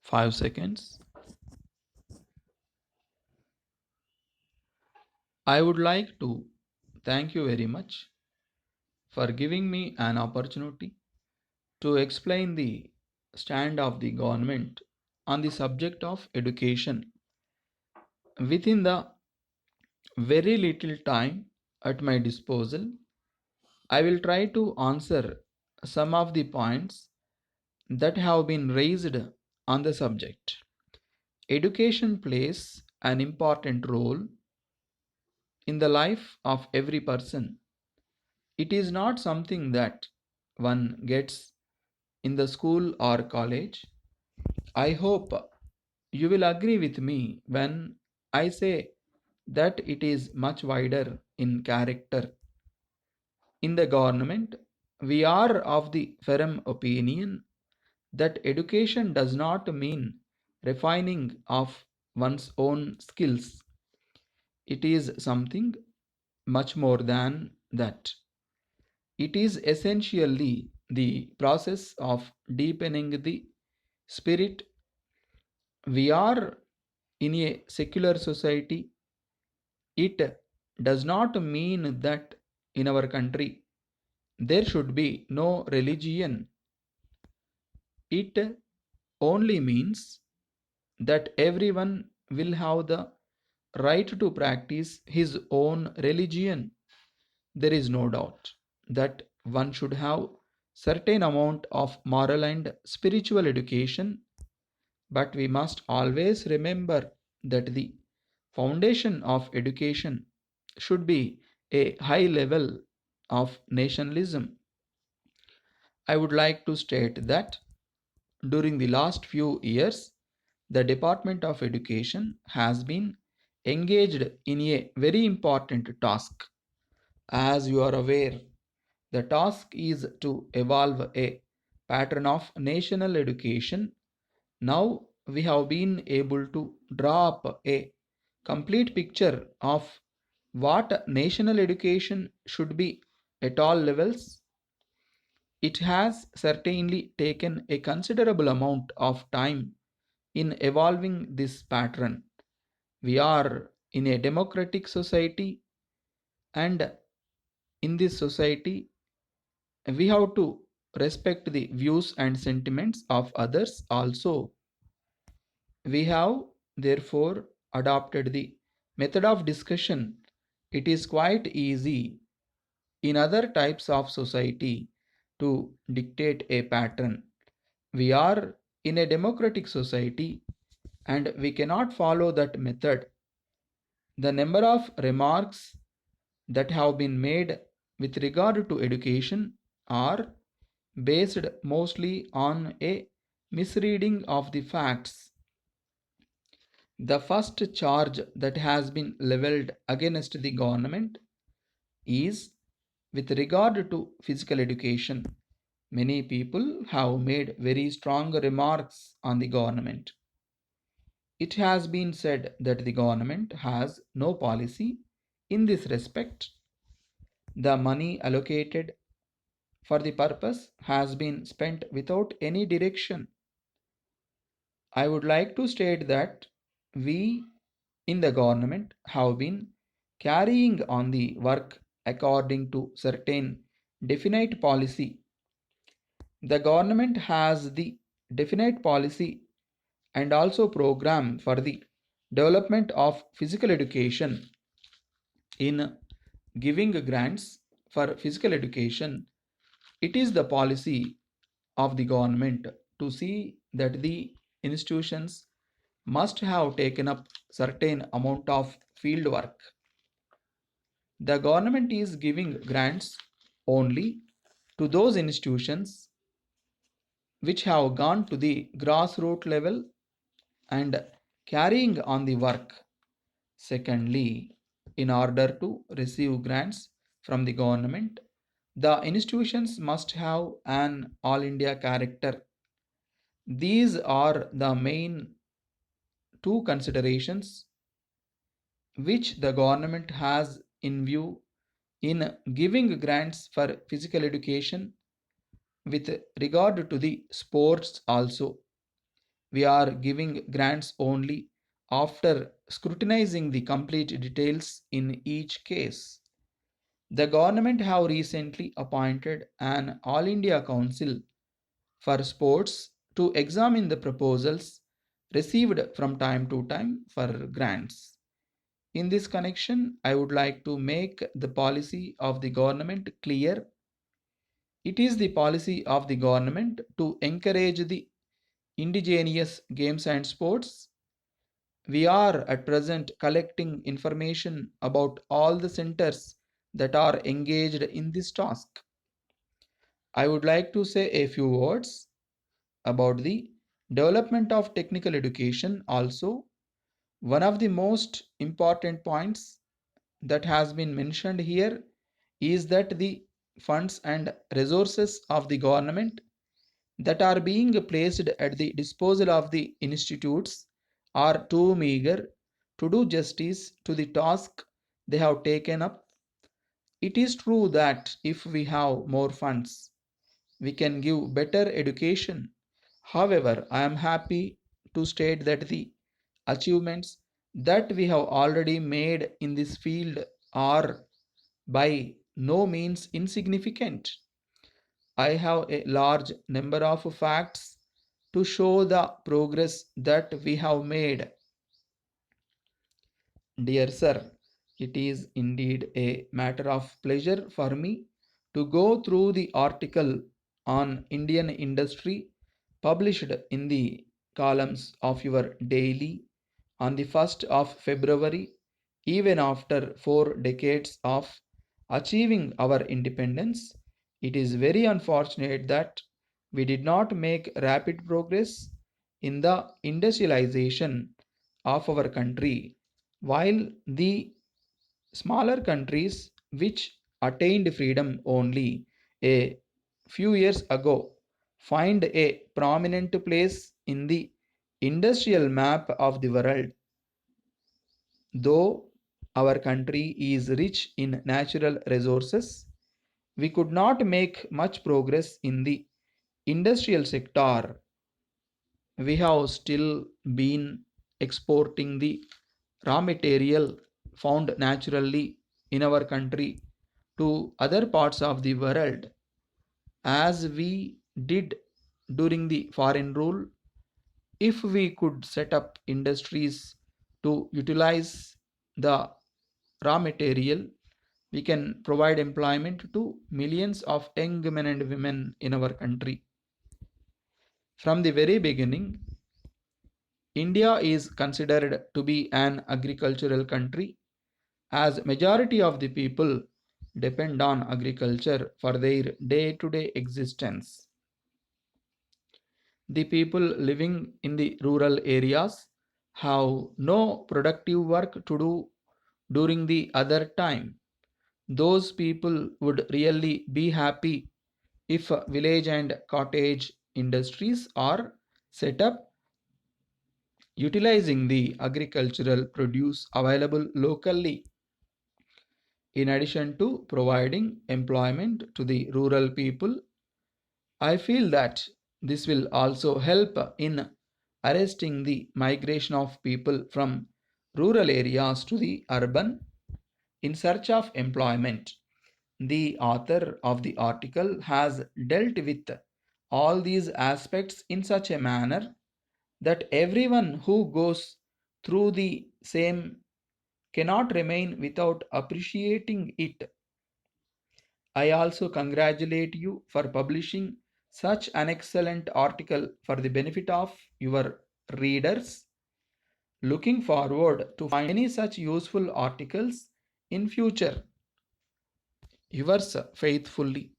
5 seconds. I would like to thank you very much for giving me an opportunity to explain the stand of the government on the subject of education within the very little time at my disposal. I will try to answer some of the points that have been raised on the subject. Education plays an important role in the life of every person. It is not something that one gets in the school or college. I hope you will agree with me when I say that it is much wider in character. In the government, we are of the firm opinion that education does not mean refining of one's own skills. It is something much more than that. It is essentially the process of deepening the spirit. We are in a secular society. It does not mean that in our country there should be no religion. It only means that everyone will have the right to practice his own religion. There is no doubt that one should have certain amount of moral and spiritual education, but we must always remember that the foundation of education should be a high level of nationalism. I would like to state that during the last few years, the Department of Education has been engaged in a very important task. As you are aware, the task is to evolve a pattern of national education. Now we have been able to draw up a complete picture of what national education should be at all levels. It has certainly taken a considerable amount of time in evolving this pattern. We are in a democratic society, and in this society, we have to respect the views and sentiments of others also. We have therefore adopted the method of discussion. It is quite easy in other types of society to dictate a pattern. We are in a democratic society and we cannot follow that method. The number of remarks that have been made with regard to education are based mostly on a misreading of the facts. The first charge that has been leveled against the government is with regard to physical education. Many people have made very strong remarks on the government. It has been said that the government has no policy in this respect. The money allocated for the purpose has been spent without any direction. I would like to state that we in the government have been carrying on the work according to certain definite policy. The government has the definite policy and also program for the development of physical education. In giving grants for physical education, it is the policy of the government to see that the institutions must have taken up certain amount of field work. The government is giving grants only to those institutions which have gone to the grassroots level and carrying on the work. Secondly, in order to receive grants from the government, the institutions must have an all India character. These are the main two considerations which the government has in view in giving grants for physical education with regard to the sports also. we are giving grants only after scrutinizing the complete details in each case. The government have recently appointed an All India Council for Sports to examine the proposals received from time to time for grants. In this connection, I would like to make the policy of the government clear. It is the policy of the government to encourage the indigenous games and sports. We are at present collecting information about all the centers that are engaged in this task. I would like to say a few words about the development of technical education also. One of the most important points that has been mentioned here is that the funds and resources of the government that are being placed at the disposal of the institutes are too meager to do justice to the task they have taken up. It is true that if we have more funds, we can give better education. However, I am happy to state that the achievements that we have already made in this field are by no means insignificant. I have a large number of facts to show the progress that we have made. Dear sir, it is indeed a matter of pleasure for me to go through the article on Indian industry published in the columns of your daily on the 1st of February, even after 4 decades of achieving our independence. It is very unfortunate that we did not make rapid progress in the industrialization of our country, while the smaller countries which attained freedom only a few years ago find a prominent place in the industrial map of the world. Though our country is rich in natural resources, we could not make much progress in the industrial sector. We have still been exporting the raw material found naturally in our country to other parts of the world, as we did during the foreign rule. If we could set up industries to utilize the raw material, we can provide employment to millions of young men and women in our country. From the very beginning, India is considered to be an agricultural country, as majority of the people depend on agriculture for their day-to-day existence. The people living in the rural areas have no productive work to do during the other time. Those people would really be happy if village and cottage industries are set up utilizing the agricultural produce available locally. In addition to providing employment to the rural people, I feel that this will also help in arresting the migration of people from rural areas to the urban in search of employment. The author of the article has dealt with all these aspects in such a manner that everyone who goes through the same cannot remain without appreciating it. I also congratulate you for publishing such an excellent article for the benefit of your readers. Looking forward to find many such useful articles in future. Yours faithfully,